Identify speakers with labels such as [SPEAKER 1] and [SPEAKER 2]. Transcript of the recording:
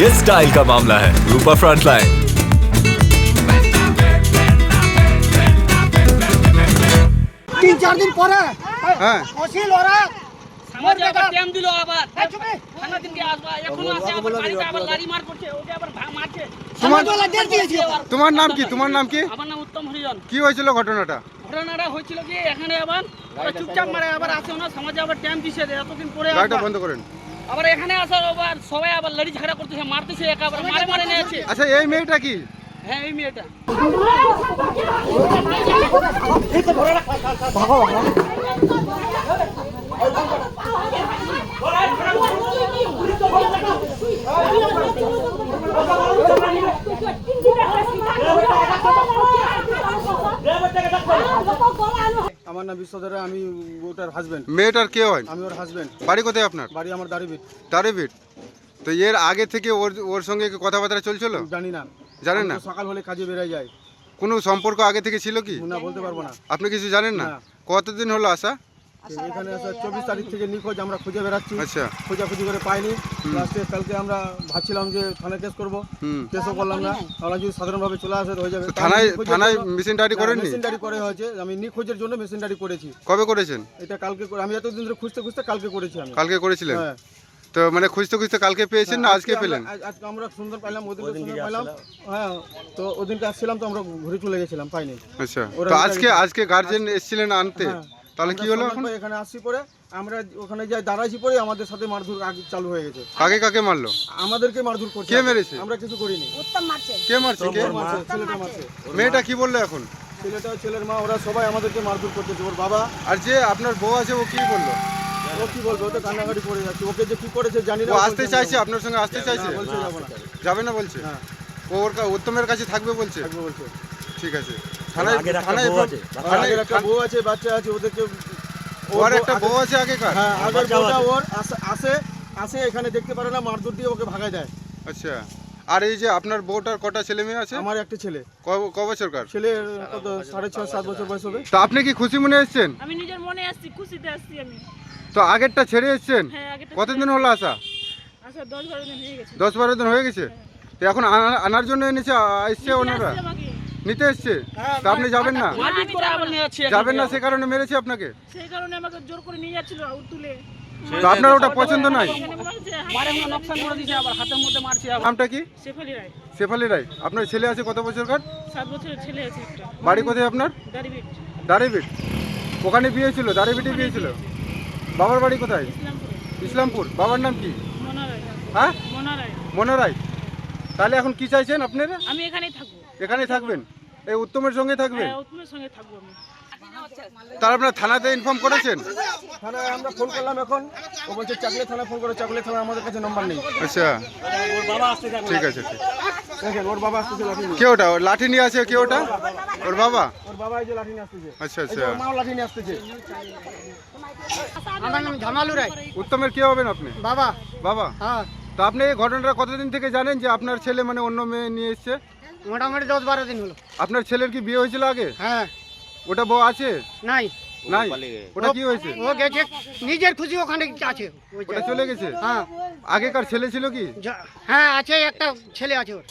[SPEAKER 1] ये स्टाइल का मामला है। रूपा फ्रंटलाइन।
[SPEAKER 2] तीन चार दिन পরে
[SPEAKER 3] হ্যাঁ
[SPEAKER 2] অসিল ওরা
[SPEAKER 4] সমাজে আবার টাইম দিল আবার খানা দিনকে আসবা এখনো আসে আবার বাড়িতে আবার লারি মার করছে ওকে আবার মারছে
[SPEAKER 2] সমাজওয়ালা ডেট দিয়েছে।
[SPEAKER 3] তোমার নাম কি? তোমার নাম কি?
[SPEAKER 4] আমার নাম উত্তম হরিজন।
[SPEAKER 3] কি হয়েছিল ঘটনাটা?
[SPEAKER 4] ঘটনাটা হয়েছিল কি এখানে আবার ওরা চুপচাপ মারে আবার আসে না সমাজে আবার টাইম দিছে এতদিন পরে
[SPEAKER 3] গাড়িটা
[SPEAKER 4] আসবা।
[SPEAKER 3] বন্ধ করেন।
[SPEAKER 4] আবার এখানে আসার আবার সবাই আবার লড়ি ঝগড়া করতেছে মারতেছে একা আবার মারে মারে নিয়েছে।
[SPEAKER 3] আচ্ছা এই মেয়েটা কি?
[SPEAKER 4] হ্যাঁ এই মেয়েটা
[SPEAKER 2] আমার নাম বিশ্বধর, আমি ওটার হাজবেন্ড।
[SPEAKER 3] মেয়েটার কে হয়?
[SPEAKER 2] আমি ওর হাজবেন্ড।
[SPEAKER 3] বাড়ি কোথায় আপনার?
[SPEAKER 2] বাড়ি আমার দাড়িবিট।
[SPEAKER 3] দারিবিট। তো এর আগে থেকে ওর সঙ্গে কি কথাবার্তা চলছিল?
[SPEAKER 2] জানি না,
[SPEAKER 3] জানেন না?
[SPEAKER 2] আমি তো সকাল হলে কাজে বেরিয়ে যায়।
[SPEAKER 3] কোনো সম্পর্ক আগে থেকে ছিল কি?
[SPEAKER 2] না বলতে পারবো না।
[SPEAKER 3] আপনি কিছু জানেন না?
[SPEAKER 2] না।
[SPEAKER 3] কতদিন হলো আসা?
[SPEAKER 2] এখানে আসা 24 তারিখ থেকে নিখোঁজ, আমরা খুঁজে বেড়াচ্ছি।
[SPEAKER 3] আচ্ছা।
[SPEAKER 2] খোঁজাখুঁজি করে পাইনি। লাস্টে কালকে আমরা ভাবছিলাম যে থানায় কেস করবো, কেসও করলাম না। আমরা যদি সাধারণভাবে চলে আসে হয়ে যাবে।
[SPEAKER 3] থানায় মেশিন ডায়েরি করেননি?
[SPEAKER 2] মেশিন ডায়েরি করে হয়েছে, আমি নিখোঁজের জন্য মেশিন ডায়েরি করেছি।
[SPEAKER 3] কবে করেছেন?
[SPEAKER 2] এটা কালকে আমি এতদিন ধরে খুঁজতে খুঁজতে কালকে করেছি আমি।
[SPEAKER 3] কালকে করেছিলেন?
[SPEAKER 2] হ্যাঁ।
[SPEAKER 3] তো মানে খুঁজতে খুঁজতে কালকে পেয়েছেন না আজকে পেলেন?
[SPEAKER 2] আজকে আমরা সুন্দর পাইলাম, ওদিনকে সুন্দর পাইলাম। হ্যাঁ, তো ওদিনকে আসছিলাম তো আমরা ঘুরে চলে গেছিলাম, পাইনি।
[SPEAKER 3] আচ্ছা।
[SPEAKER 2] ওরা
[SPEAKER 3] তো
[SPEAKER 2] ওটা-
[SPEAKER 3] আজকে গার্জেন এসেছিলেন আনতে?
[SPEAKER 2] হ্যাঁ।
[SPEAKER 3] তাহলে কি হলো
[SPEAKER 2] আমরা
[SPEAKER 3] এখন?
[SPEAKER 2] সন্ধ্যার পর এখানে আসছি পরে আমরা ওখানে যাই দাঁড়াইছি পরে আমাদের সাথে মারধর চালু হয়ে গেছে।
[SPEAKER 3] কাকে মারলো?
[SPEAKER 2] আমাদেরকে মারধর করছে।
[SPEAKER 3] কে মেরেছে?
[SPEAKER 2] আমরা কিছু করিনি।
[SPEAKER 3] কে মারছে? কে?
[SPEAKER 2] ছেলেটা মারছে।
[SPEAKER 3] মেয়েটা কি বললো এখন?
[SPEAKER 2] ছেলেটা, ছেলের মা, ওরা সবাই আমাদেরকে মারধর করতেছে। ওর বাবা,
[SPEAKER 3] আর যে আপনার বউ আছে ও কি বললো?
[SPEAKER 2] ও কি বলবে, ও তো কান্নাকাটি করে যাচ্ছে। ওকে যে কি করেছে জানি না।
[SPEAKER 3] ও আসতে চাইছে আপনার সঙ্গে? আসতে চাইছে?
[SPEAKER 2] না, বলছে যাবো না।
[SPEAKER 3] যাবে না বলছে?
[SPEAKER 2] হ্যাঁ,
[SPEAKER 3] ও উত্তমের কাছে থাকবে বলছে?
[SPEAKER 2] থাকবে বলছে।
[SPEAKER 3] ঠিক আছে। থানায়
[SPEAKER 2] আগের একটা বউ আছে, বাচ্চা আছে, ওদেরকে
[SPEAKER 3] ওর একটা বউ আছে আগেকার?
[SPEAKER 2] হ্যাঁ, আগের বউটা ওর আসে এখানে দেখতে পারে না, মারধর দিয়ে ওকে ভাগায় দেয়।
[SPEAKER 3] আচ্ছা। আর এই যে আপনার বউটার কটা ছেলে মেয়ে আছে?
[SPEAKER 2] আমার একটা ছেলে।
[SPEAKER 3] ক বছরকার?
[SPEAKER 2] ছেলে কত 6.5-7 বছর বয়স হবে।
[SPEAKER 3] তো আপনি কি খুশি মনে এসেছেন?
[SPEAKER 4] আমি নিজের মনে আসছি খুশিতে আসছি আমি।
[SPEAKER 3] তো আগেরটা ছেড়ে এসেছেন?
[SPEAKER 4] হ্যাঁ আগেটা
[SPEAKER 3] কতদিন হলো আসা?
[SPEAKER 4] আচ্ছা 10-12 দিন হয়ে গেছে।
[SPEAKER 3] 10-12 দিন হয়ে গেছে। তো এখন আনার জন্য এসছে ওনারা?
[SPEAKER 4] আসছে আমাকে।
[SPEAKER 3] নিতে এসছে? তা আপনি যাবেন না?
[SPEAKER 4] মারপিট করে আবার নিয়ে যাচ্ছে
[SPEAKER 3] যাবেন না সে কারণে মেরেছে আপনাকে?
[SPEAKER 4] সেই কারণে আমাকে জোর করে নিয়ে যাচ্ছিল তুলে।
[SPEAKER 3] তো আপনার ওটা পছন্দ নাই?
[SPEAKER 4] মারে হুনা নকশান করে দিয়েছে আবার হাতের মধ্যে মারছে আবার।
[SPEAKER 3] নামটা কি?
[SPEAKER 4] শেফালি রায়।
[SPEAKER 3] শেফালি রায়। আপনার ছেলে আছে কত বছরকার?
[SPEAKER 4] 7 বছরের ছেলে আছে একটা।
[SPEAKER 3] বাড়ি কোথায় আপনার?
[SPEAKER 4] দাড়িবিট
[SPEAKER 3] দারিবিট। ওখানে বিয়ে ছিল? দারিবিটে বিয়ে ছিল? বাবার বাড়ি কোথায়?
[SPEAKER 4] ইসলামপুরে।
[SPEAKER 3] ইসলামপুর। বাবার নাম কি?
[SPEAKER 4] মনা রায়।
[SPEAKER 3] হ্যাঁ,
[SPEAKER 4] মনা রায়।
[SPEAKER 3] মনে রায়। তাহলে এখন কি চাইছেন আপনারা?
[SPEAKER 4] আমি এখানেই থাকবো।
[SPEAKER 3] এখানেই থাকবেন? এই উত্তমের সঙ্গে থাকবেন?
[SPEAKER 4] হ্যাঁ উত্তমের সঙ্গে থাকবো আমি।
[SPEAKER 3] তার আপনার থানাতে ইনফর্ম করেছেন?
[SPEAKER 2] থানায় আমরা ফোন করলাম এখন, ও বলছে চাকলে থানা ফোন করো। চাকলে থানা আমাদের কাছে নাম্বার নেই।
[SPEAKER 3] আচ্ছা, ঠিক আছে। ঠিক।
[SPEAKER 2] দেখেন ওর বাবা আসতেছে লাঠি নিয়ে।
[SPEAKER 3] কে ওটা? ওর লাঠি নিয়ে আছে? কে ওটা? ওর বাবা?
[SPEAKER 2] ওর বাবা এই যে লাঠি নিয়ে আসতেছে।
[SPEAKER 3] আচ্ছা
[SPEAKER 2] এই যে
[SPEAKER 3] আচ্ছা।
[SPEAKER 2] ওর মাও লাঠি নিয়ে আসতেছে।
[SPEAKER 5] আমার নাম ঝামালু রায়।
[SPEAKER 3] উত্তমের কে হবেন আপনি?
[SPEAKER 5] বাবা।
[SPEAKER 3] বাবা?
[SPEAKER 5] হ্যাঁ,
[SPEAKER 3] তো আপনি এই ঘটনাটা কতদিন থেকে জানেন যে আপনার ছেলে মানে অন্য মেয়ে নিয়ে এসছে?
[SPEAKER 5] মোটামুটি 10-12 দিন হলো।
[SPEAKER 3] আপনার ছেলের কি বিয়ে হয়েছিল আগে?
[SPEAKER 5] হ্যাঁ,
[SPEAKER 3] ওটা বউ আছে?
[SPEAKER 5] নাই।
[SPEAKER 3] নাই। ওটা কি হয়েছে?
[SPEAKER 5] ও গেছে নিজের খুশি, ওখানে আছে।
[SPEAKER 3] ওটা চলে গেছে?
[SPEAKER 5] হ্যাঁ,
[SPEAKER 3] আগেকার ছেলে ছিল কি?
[SPEAKER 5] হ্যাঁ আছে, একটা ছেলে আছে ওর।